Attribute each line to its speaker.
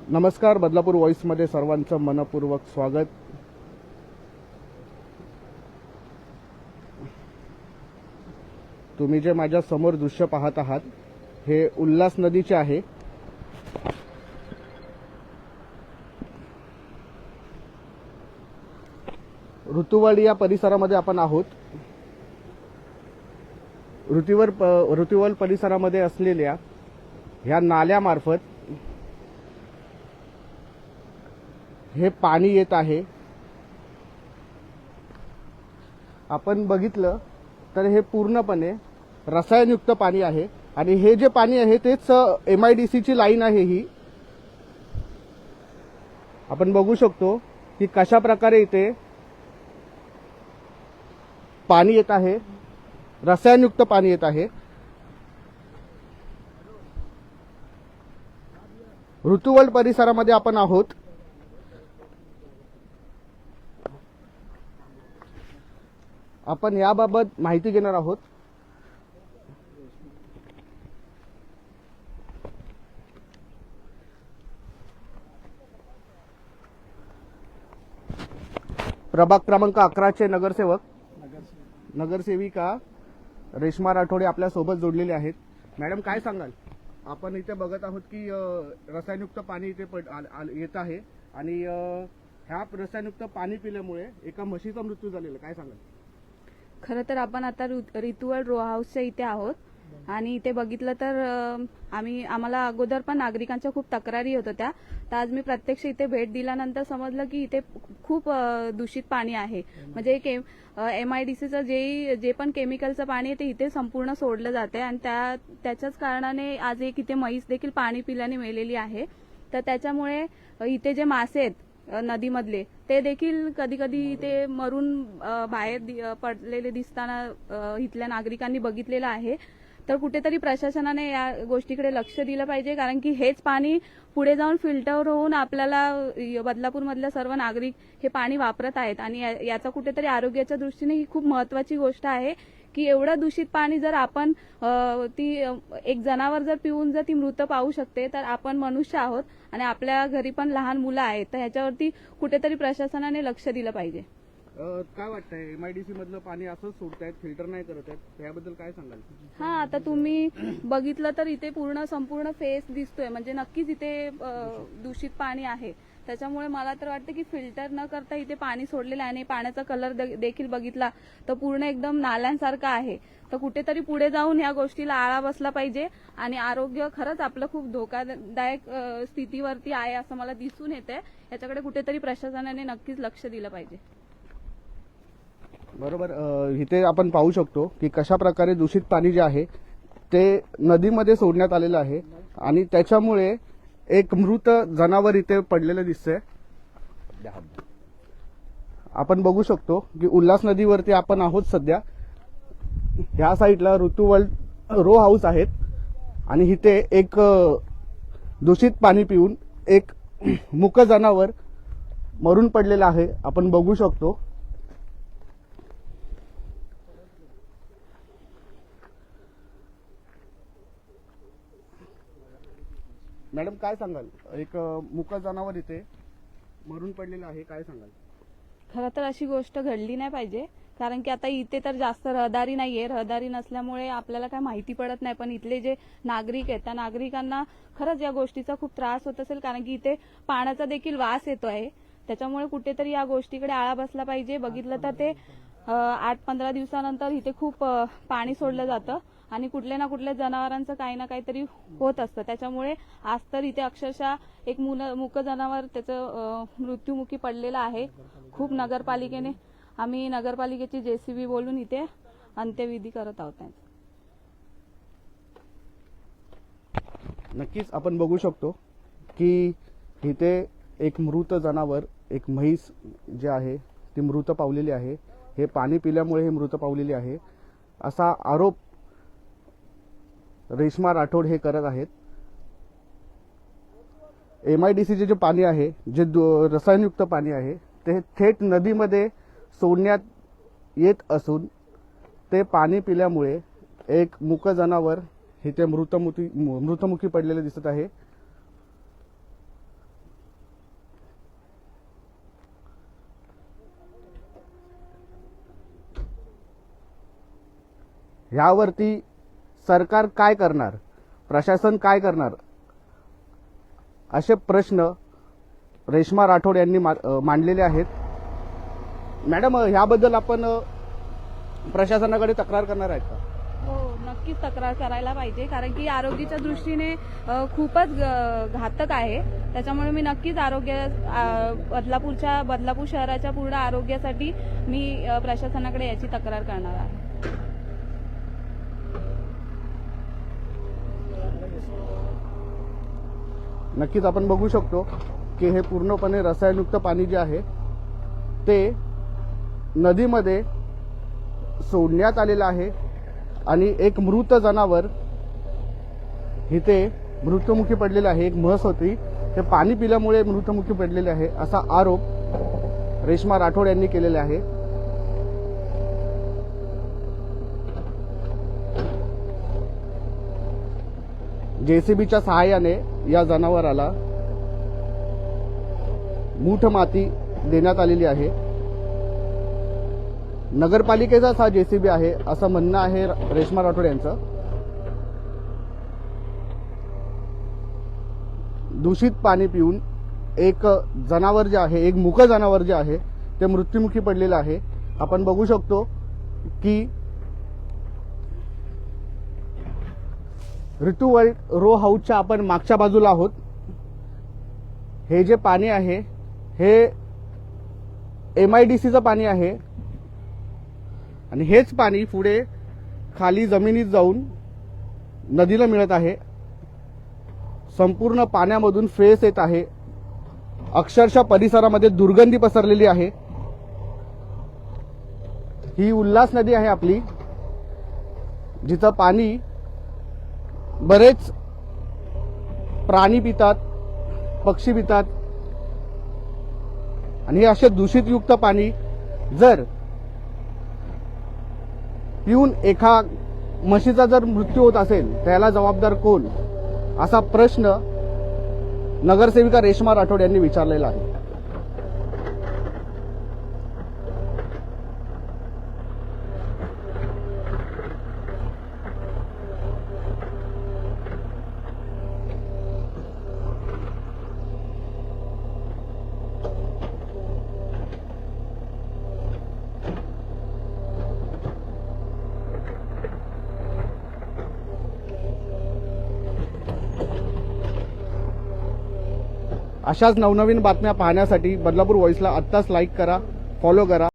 Speaker 1: नमस्कार, बदलापूर व्हॉइसमध्ये सर्वांचं मनपूर्वक स्वागत। तुम्ही जे माझ्या समोर दृश्य पाहत आहात हे उल्हास नदीचे आहे। ऋतुवल या परिसरामध्ये आपण आहोत। ऋतुवल परिसरामध्ये असलेल्या ह्या नाल्यामार्फत हे पाणी येत आहे। आपण बघितलं तर हे पूर्णपणे रसायनयुक्त पाणी आहे आणि हे जे पाणी आहे तेच MIDC ची लाईन आहे। ही आपण बघू शकतो की कशा प्रकारे इथे पाणी येत आहे, रसायनयुक्त पाणी येत आहे। ऋतुवल परिसरामध्ये आपण आहोत। आपण याबाबत माहिती घेणार आहोत। प्रभाग क्रमांक 11 चे नगरसेविका रेश्मा राठोडे आपल्या सोबत जोडलेले आहेत। मॅडम, काय सांगाल? आपण इथे बघत आहोत की रसायनयुक्त पाणी इथे येत आहे आणि ह्या रसायनयुक्त पाणी पिल्यामुळे एका म्हशीचा मृत्यू झालेला, काय सांगाल?
Speaker 2: खरं तर आपण आता ऋतुवल रो हाऊसच्या इथे आहोत आणि इथे बघितलं तर आम्हाला अगोदर पण नागरिकांच्या खूप तक्रारी होत होत्या। तर आज मी प्रत्यक्ष इथे भेट दिल्यानंतर समजलं की इथे खूप दूषित पाणी आहे। म्हणजे MIDCचं जे पण केमिकलचं पाणी आहे ते इथे संपूर्ण सोडलं जाते आणि त्याच्याच कारणाने आज एक इथे म्हैस देखील पाणी पिल्याने मेलेली आहे। तर त्याच्यामुळे इथे जे मासे आहेत नदीमधले ते देखील कधी कधी ते मरून बाहेर पडलेले दिसताना इथल्या नागरिकांनी बघितलेलं आहे। तर कुठेतरी प्रशासनाने या गोष्टीकडे लक्ष दिलं पाहिजे, कारण की हेच पाणी पुढे जाऊन फिल्टर होऊन आपल्याला बदलापूरमधले सर्व नागरिक हे पाणी वापरत आहेत आणि याचा कुठेतरी आरोग्याच्या दृष्टीने ही खूप महत्वाची गोष्ट आहे की एवढं दूषित पाणी जर आपण एक जनावर जर पिऊन जर ती मृत पावू शकते तर आपण मनुष्य आहोत आणि आपल्या घरी पण लहान मुलं आहेत। तर ह्याच्यावरती कुठेतरी प्रशासनाने लक्ष दिलं पाहिजे।
Speaker 1: काय वाटतंय, MIDC मधलं पाणी असंच सोडतायत, फिल्टर नाही करत आहेत, त्याबद्दल काय सांगाल?
Speaker 2: हा, आता तुम्ही बघितलं तर इथे संपूर्ण फेस दिसतोय, म्हणजे नक्कीच इथे दूषित पाणी आहे। त्याच्यामुळे मला तर वाटतं की फिल्टर न करता इथे पाणी सोडलेलं आहे आणि पाण्याचा कलर देखील बघितला तर पूर्ण एकदम नाल्यांसारखा आहे। तर कुठेतरी पुढे जाऊन या गोष्टीला आळा बसला पाहिजे आणि आरोग्य खरंच आपलं खूप धोकादायक स्थितीवरती आहे असं मला दिसून येतंय। याच्याकडे कुठेतरी प्रशासनाने नक्कीच लक्ष दिलं पाहिजे।
Speaker 1: बरोबर, इथे आपण पाहू शकतो की कशा प्रकारे दूषित पाणी जे आहे ते नदीमध्ये सोडण्यात आलेलं आहे आणि त्याच्यामुळे एक मृत जनावर इथे पडलेलं दिसतंय। आपण बघू शकतो की उल्हास नदीवरती आपण आहोत सध्या। ह्या साईडला ऋतुवल रो हाऊस आहेत आणि इथे एक दूषित पाणी पिऊन एक मूक जनावर मरून पडलेलं आहे, आपण बघू शकतो। मॅडम, काय सांगाल? एक मूक जनावर इथे मरून पडलेलं आहे, काय सांगाल?
Speaker 2: खरं तर अशी गोष्ट घडली नाही पाहिजे, कारण की आता इथे तर जास्त रहदारी नाहीये। रहदारी नसल्यामुळे आपल्याला काय माहिती पडत नाही, पण इथले जे नागरिक आहेत त्या नागरिकांना खरंच या गोष्टीचा खूप त्रास होत असेल, कारण की इथे पाण्याचा देखील वास येतो आहे। त्याच्यामुळे कुठेतरी या गोष्टीकडे आळा बसला पाहिजे। बघितलं तर ते 8-15 दिवसानंतर इथे खूप पाणी सोडलं जातं आणि कुठल्या ना कुठल्या जनावरांचं काही ना काहीतरी होत असतं। त्याच्यामुळे आज तर इथे अक्षरशः एक मूक जनावर त्याचं मृत्युमुखी पडलेलं आहे। खूप आम्ही नगरपालिकेची JCB बोलून इथे अंत्यविधी करत आहोत।
Speaker 1: नक्कीच आपण बघू शकतो की इथे एक मृत जनावर, एक म्हैस जे आहे ती मृत पावलेली आहे। हे पाणी पिल्यामुळे हे मृत पावलेली आहे असा आरोप रेश्मा राठोड हे करत आहेत। MIDC जे पाणी आहे, जे रसायनयुक्त पाणी आहे, ते थेट नदीमध्ये सोडण्यात येत असून ते पाणी पिल्यामुळे एक मूक जनावर इथे मृतमुखी पडलेले दिसत आहे। ह्यावरती सरकार काय करणार, प्रशासन काय करणार, असे प्रश्न रेश्मा राठोड यांनी मांडलेले आहेत. मॅडम, ह्याबद्दल आपण प्रशासनाकडे तक्रार करणार आहेत का?
Speaker 2: हो, नक्कीच तक्रार करायला पाहिजे, कारण की आरोग्याच्या दृष्टीने खूपच घातक आहे. त्याच्यामुळे मी नक्कीच बदलापूर शहराच्या पूर्ण आरोग्यासाठी मी प्रशासनाकडे याची तक्रार करणार आहे.
Speaker 1: नक्कीच आपण बघू शकतो की हे पूर्णपणे रसायनयुक्त पाणी जे आहे ते नदीमध्ये सोडण्यात आलेलं आहे आणि एक मृत जनावर इथे मृत्युमुखी पडलेले आहे. एक म्हस होती, ते पाणी पिल्यामुळे मृत्युमुखी पडलेले आहे, असा आरोप रेश्मा राठोड यांनी केलेला आहे. जेसीबीच्या सहाय्याने या जनावराला मूठ माती देण्यात आलेली आहे. नगरपालिकेचाच हा जेसीबी आहे असं म्हणणं आहे रेश्मा राठोड यांचं. दूषित पाणी पिऊन एक जनावर जे आहे, एक मुक जनावर जे आहे ते मृत्युमुखी पडलेलं आहे. आपण बघू शकतो की ऋतू वर्ल्ड रो हाऊसच्या आपण मागच्या बाजूला आहोत. हे जे पाणी आहे हे MIDCचं पाणी आहे आणि हेच पाणी पुढे खाली जमिनीत जाऊन नदीला मिळत आहे. संपूर्ण पाण्यामधून फेस येत आहे. अक्षरशः परिसरामध्ये दुर्गंधी पसरलेली आहे. ही उल्हास नदी आहे आपली, जिचं पाणी बरेच प्राणी पितात, पक्षी पितात आणि हे असे दूषितयुक्त पाणी जर पिऊन एका म्हशीचा जर मृत्यू होत असेल त्याला जबाबदार कोण, असा प्रश्न नगरसेविका रेश्मा राठोड यांनी विचारलेला आहे. अशाच नवनवीन बातम्या पाहण्यासाठी बदलापूर व्हॉइसला आत्ताच लाईक करा, फॉलो करा.